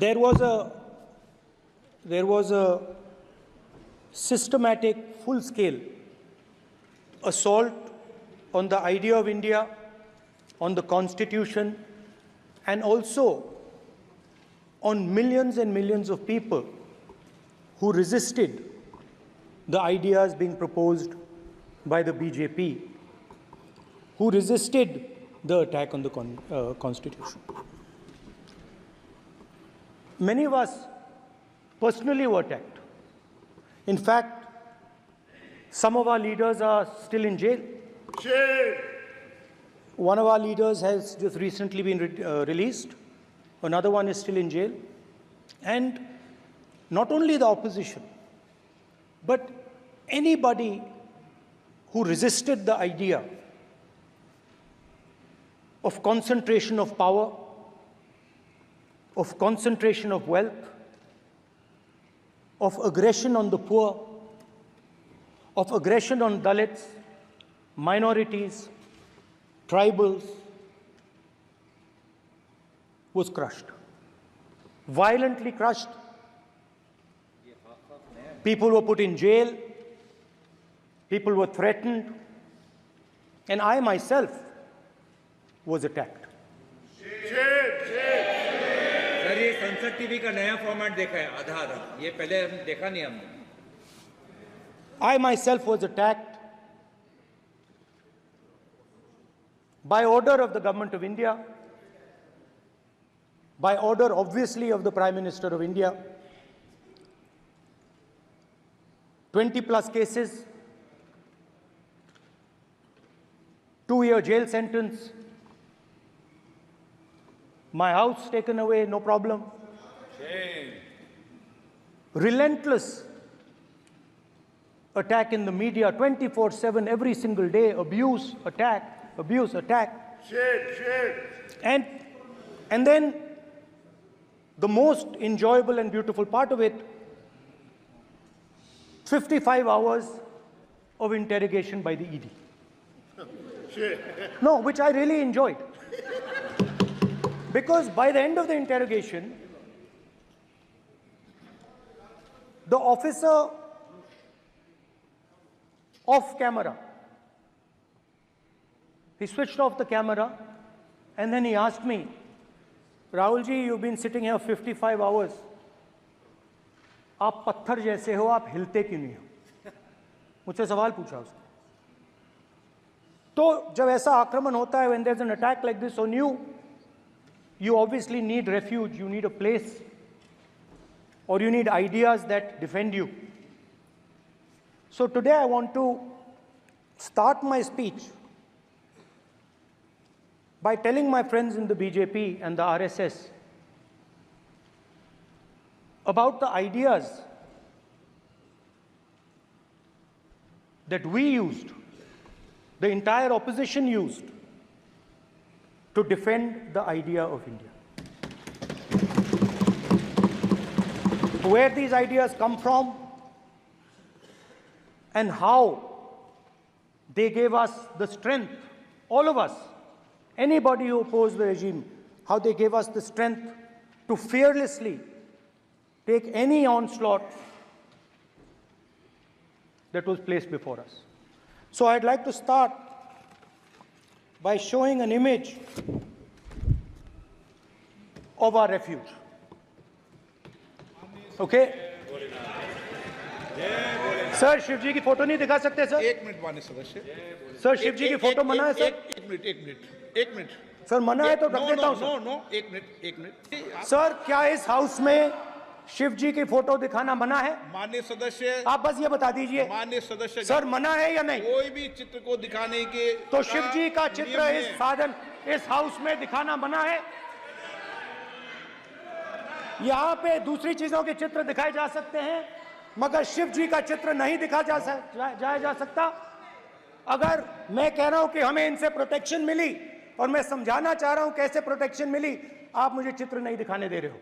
there was a systematic, full-scale assault on the idea of India, on the Constitution, and also on millions and millions of people who resisted the ideas being proposed by the BJP, who resisted the attack on the Constitution. Many of us personally were attacked. In fact, some of our leaders are still in jail. One of our leaders has just recently been released. Another one is still in jail. And not only the opposition, but anybody who resisted the idea of concentration of power, of concentration of wealth, of aggression on the poor, of aggression on Dalits, minorities, tribals, was crushed, violently crushed. People were put in jail, people were threatened, and I myself was attacked. Sir ये संसद TV का नया format देखा है आधा आधा, ये पहले हम देखा नहीं हमने. I myself was attacked by order of the government of India, by order obviously of the Prime Minister of India. 20 plus cases, 2-year jail sentence, my house taken away, no problem. Relentless attack in the media, 24/7, every single day, abuse, attack, abuse, attack. And then the most enjoyable and beautiful part of it, 55 hours of interrogation by the ED. No, which I really enjoyed. Because by the end of the interrogation, the officer off camera, he switched off the camera and then he asked me, Rahulji, you've been sitting here 55 hours. आप पत्थर जैसे हो, आप हिलते क्यों नहीं हो? मुझसे सवाल पूछा उसने. तो जब ऐसा आक्रमण होता है, when there's an attack like this on you, you obviously need refuge, you need a place, or you need ideas that defend you. So today I want to start my speech by telling my friends in the BJP and the RSS about the ideas that we used, the entire opposition used, to defend the idea of India. Where these ideas come from and how they gave us the strength, all of us, anybody who opposed the regime, how they gave us the strength to fearlessly take any onslaught that was placed before us. So I'd like to start by showing an image of our refuge. Okay? Sir Shiv ji की photo नहीं दिखा सकते sir? एक minute माननीय सदस्य. Sir Shiv ji की photo मना है सर? एक मिनट सर मना है तो रख देता हूं सर. नो एक मिनट सर क्या इस हाउस में शिव जी की फोटो दिखाना मना है? माननीय सदस्य, आप बस ये बता दीजिए. माननीय सदस्य सर मना है या नहीं? कोई भी चित्र को दिखाने के तो शिव जी का चित्र इस हाउस में दिखाना मना है. यहाँ पे दूसरी चीजों के चित्र दिखाए जा सकते हैं, मगर शिव जी का चित्र नहीं दिखाया जा सकता. अगर मैं कह रहा हूं कि हमें इनसे प्रोटेक्शन मिली और मैं समझाना चाह रहा हूं कैसे प्रोटेक्शन मिली, आप मुझे चित्र नहीं दिखाने दे रहे हो.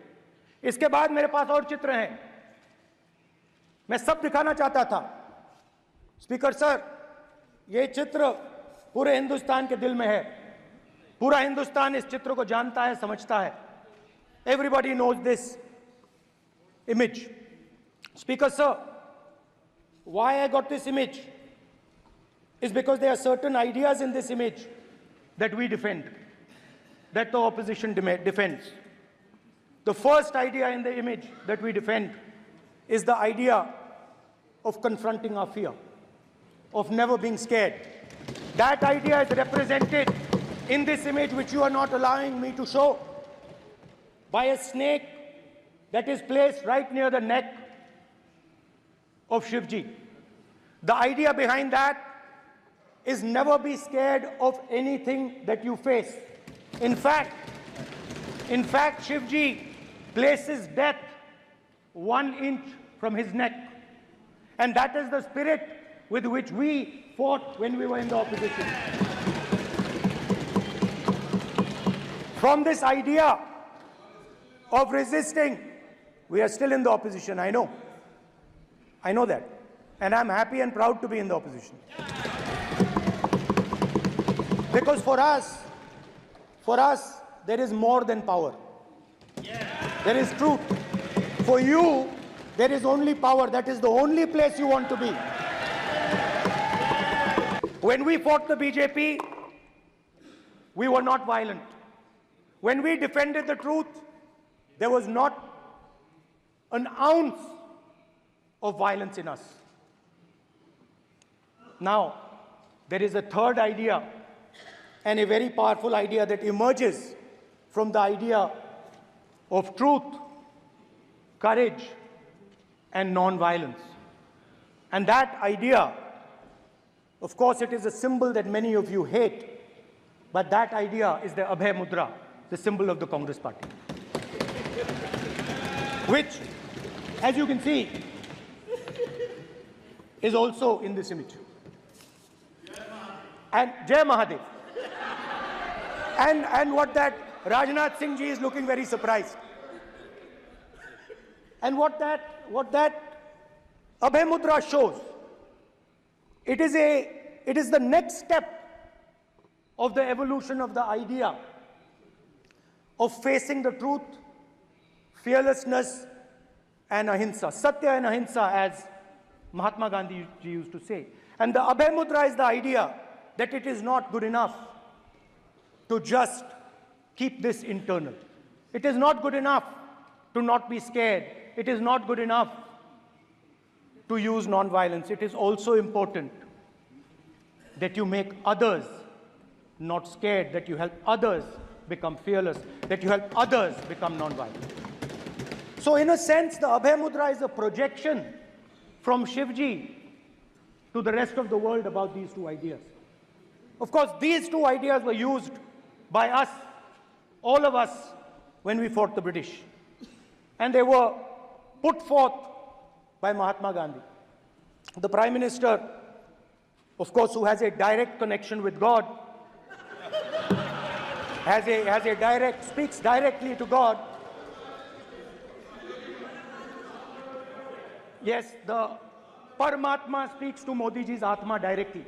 इसके बाद मेरे पास और चित्र हैं, मैं सब दिखाना चाहता था. स्पीकर सर, ये चित्र पूरे हिंदुस्तान के दिल में है. पूरा हिंदुस्तान इस चित्र को जानता है, समझता है. Everybody knows this image. Speaker, sir, why I got this image is because there are certain ideas in this image that we defend, that the opposition defends. The first idea in the image that we defend is the idea of confronting our fear, of never being scared. That idea is represented in this image, which you are not allowing me to show, by a snake that is placed right near the neck of Shivji. The idea behind that is never be scared of anything that you face. In fact, Shivji places death 1 inch from his neck. And that is the spirit with which we fought when we were in the opposition. From this idea of resisting, we are still in the opposition, I know. I know that. And I'm happy and proud to be in the opposition. Because for us, there is more than power. There is truth. For you, there is only power. That is the only place you want to be. When we fought the BJP, we were not violent. When we defended the truth, there was not an ounce of violence in us. Now, there is a third idea, and a very powerful idea that emerges from the idea of truth, courage, and non-violence. And that idea, of course, it is a symbol that many of you hate, but that idea is the Abhay Mudra, the symbol of the Congress Party, which, as you can see, is also in this image. And Jai Mahadev. And what that Rajnath Singh ji is looking very surprised. And what that Abhay Mudra shows, it is the next step of the evolution of the idea of facing the truth, fearlessness, and ahimsa. Satya and ahimsa, as Mahatma Gandhi ji used to say. And the Abhay Mudra is the idea that it is not good enough to just keep this internal. It is not good enough to not be scared. It is not good enough to use non-violence. It is also important that you make others not scared, that you help others become fearless, that you help others become non-violent. So in a sense, the Abhay Mudra is a projection from Shivji to the rest of the world about these two ideas. Of course, these two ideas were used by us, all of us, when we fought the British. And they were put forth by Mahatma Gandhi. The Prime Minister, of course, who has a direct connection with God, speaks directly to God. Yes, the Paramatma speaks to Modi ji's Atma directly.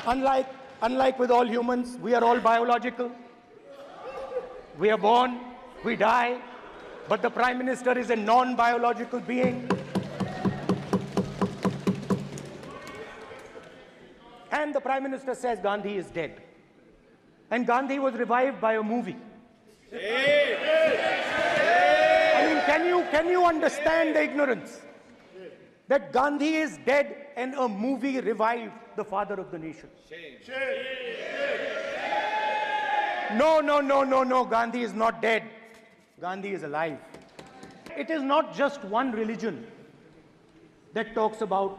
Unlike with all humans, we are all biological. We are born, we die, but the Prime Minister is a non-biological being. And the Prime Minister says Gandhi is dead. And Gandhi was revived by a movie. I mean, can you understand the ignorance? That Gandhi is dead and a movie revived the father of the nation. No, Gandhi is not dead. Gandhi is alive. It is not just one religion that talks about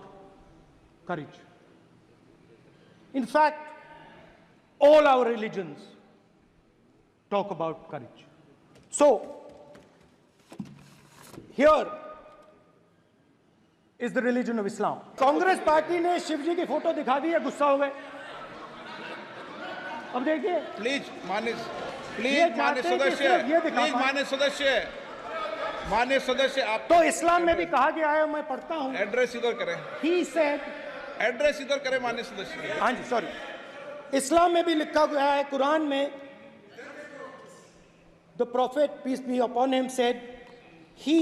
courage. In fact, all our religions talk about courage. So, here is the religion of Islam. Congress party ने शिवजी की photo दिखा दी है, गुस्सा हो गए. अब देखिए. Please माननीय सदस्य आप तो इस्लाम में भी कहा गया है, मैं पढ़ता हूँ. एड्रेस इधर करें. He said, एड्रेस इधर करें माननीय सदस्य. हाँ जी, सॉरी. इस्लाम में भी लिखा गया है, कुरान में, the prophet, peace be upon him, said, He,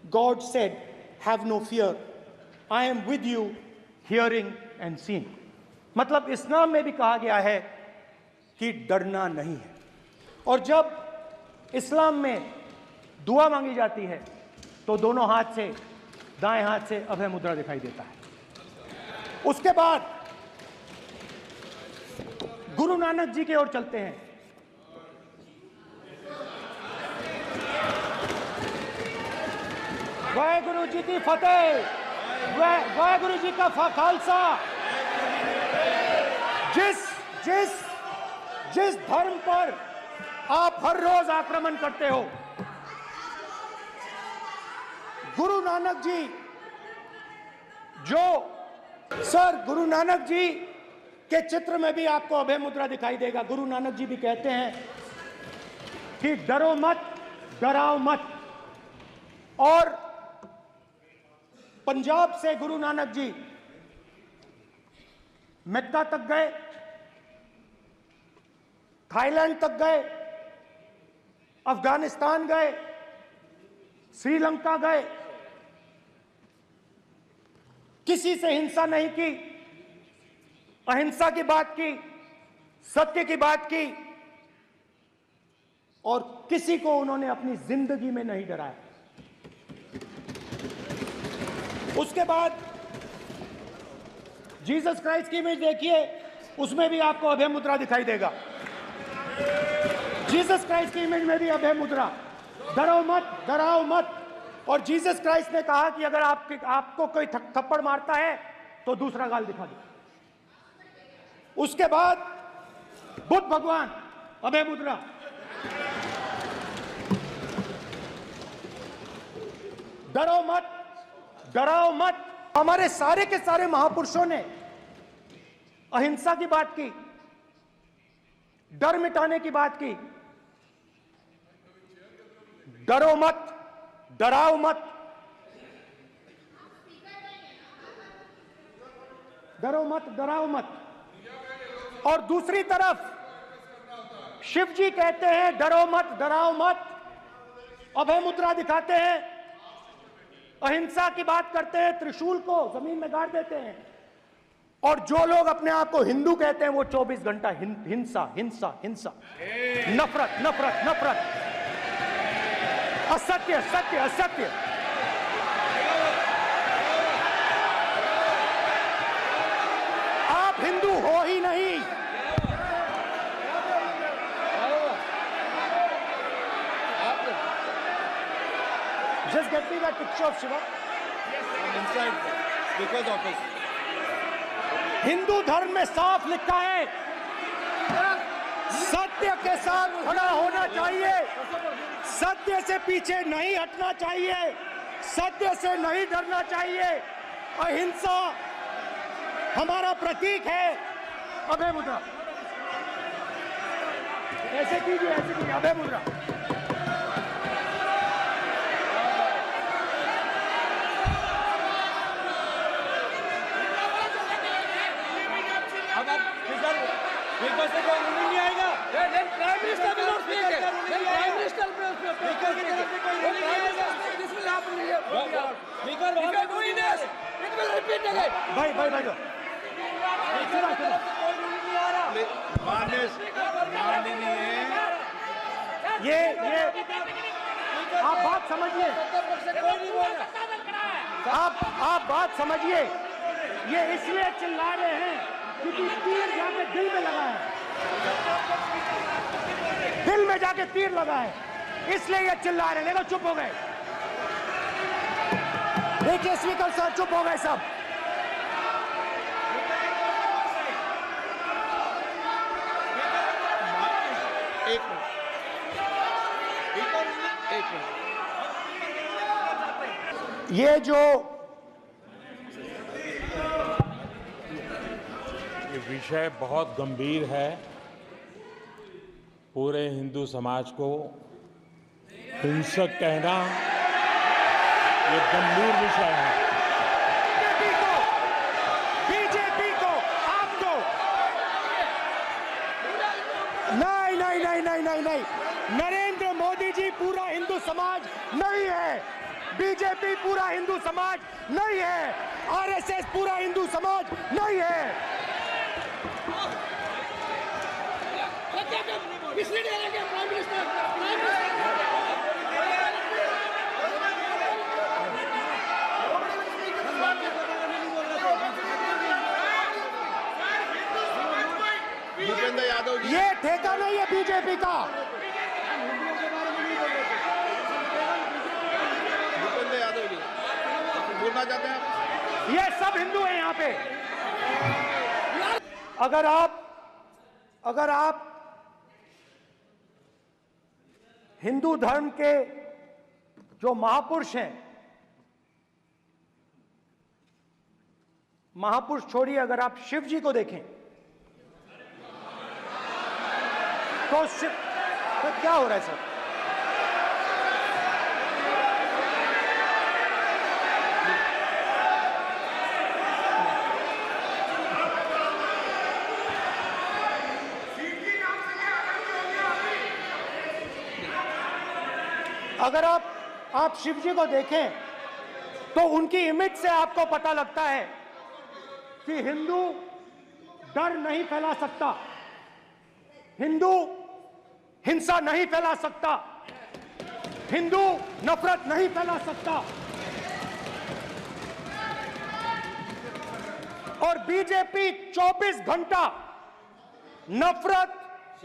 God said, have no fear. I am with you, hearing and seeing. मतलब इस्लाम में भी कहा गया है कि डरना नहीं है। और जब इस्लाम में दुआ मांगी जाती है तो दोनों हाथ से, दाएं हाथ से अभय मुद्रा दिखाई देता है। उसके बाद गुरु नानक जी की ओर चलते हैं। वाहेगुरु जी की फतेह, वाहेगुरु जी का खालसा। जिस धर्म पर आप हर रोज आक्रमण करते हो, गुरु नानक जी गुरु नानक जी के चित्र में भी आपको अभय मुद्रा दिखाई देगा। गुरु नानक जी भी कहते हैं कि डरो मत, डराओ मत। और पंजाब से गुरु नानक जी मक्का तक गए, थाईलैंड तक गए, अफगानिस्तान गए, श्रीलंका गए, किसी से हिंसा नहीं की, अहिंसा की बात की, सत्य की बात की, और किसी को उन्होंने अपनी जिंदगी में नहीं डराया। उसके बाद जीसस क्राइस्ट की इमेज देखिए, उसमें भी आपको अभय मुद्रा दिखाई देगा। जीसस क्राइस्ट की इमेज में भी अभय मुद्रा, डरो मत, डराओ मत। और जीसस क्राइस्ट ने कहा कि अगर आपको कोई थप्पड़ मारता है तो दूसरा गाल दिखा दो। उसके बाद बुद्ध भगवान, अभय मुद्रा। डरो मत, डराओ मत। हमारे सारे के सारे महापुरुषों ने अहिंसा की बात की, डर मिटाने की बात की। डरो मत, डराओ मत, डरो मत, डराओ मत। और दूसरी तरफ शिव जी कहते हैं डरो मत, डराओ मत, अभय मुद्रा दिखाते हैं, अहिंसा की बात करते हैं, त्रिशूल को जमीन में गाड़ देते हैं। और जो लोग अपने आप को हिंदू कहते हैं वो 24 घंटा हिंसा, हिंसा, हिंसा, नफरत, नफरत, नफरत, असत्य, सत्य, असत्य। आप हिंदू हो ही नहीं। Just get me that picture of Shiva. inside because of his Hindu धर्म में साफ लिखा है, सत्य के साथ खड़ा होना चाहिए, सत्य से पीछे नहीं हटना चाहिए, सत्य से नहीं डरना चाहिए। अहिंसा हमारा प्रतीक है। अभय मुद्रा ऐसे कीजिए, ऐसे कीजिए, अभय मुद्रा। नहीं आएगा। Prime minister will not speak. Then Prime Minister will speak. This will happen here. If you are doing this, it will repeat again. भाई भाई भाई ये आप बात समझिए, आप बात समझिए। ये इसलिए चिल्ला रहे हैं क्योंकि तीर जाके दिल में लगा है, दिल में जाके तीर लगा है, इसलिए ये चिल्ला रहे हैं। देखो चुप हो गए, देखिए स्पीकर साहब चुप हो गए सब। ये जो ये विषय बहुत गंभीर है। पूरे हिंदू समाज को हिंसक कहना ये गंभीर विषय है। बीजेपी को आपको नहीं, नरेंद्र मोदी पूरा हिंदू समाज नहीं है, बीजेपी पूरा हिंदू समाज नहीं है, आरएसएस पूरा हिंदू समाज नहीं है। मिसलीड करेंगे प्राइम मिनिस्टर। भूपेंद्र यादव जी, ये ठेका नहीं है बीजेपी का। भूपेंद्र यादव जी बोलना चाहते हैं आप? ये सब हिंदू हैं यहां पे। अगर आप हिंदू धर्म के जो महापुरुष हैं, महापुरुष छोड़िए, अगर आप शिव जी को देखें तो क्या हो रहा है सर? अगर आप शिव जी को देखें तो उनकी इमेज से आपको पता लगता है कि हिंदू डर नहीं फैला सकता, हिंदू हिंसा नहीं फैला सकता, हिंदू नफरत नहीं फैला सकता। और बीजेपी 24 घंटा नफरत,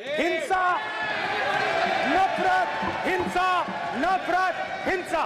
हिंसा, नफरत, हिंसा, नफरत, हिंसा।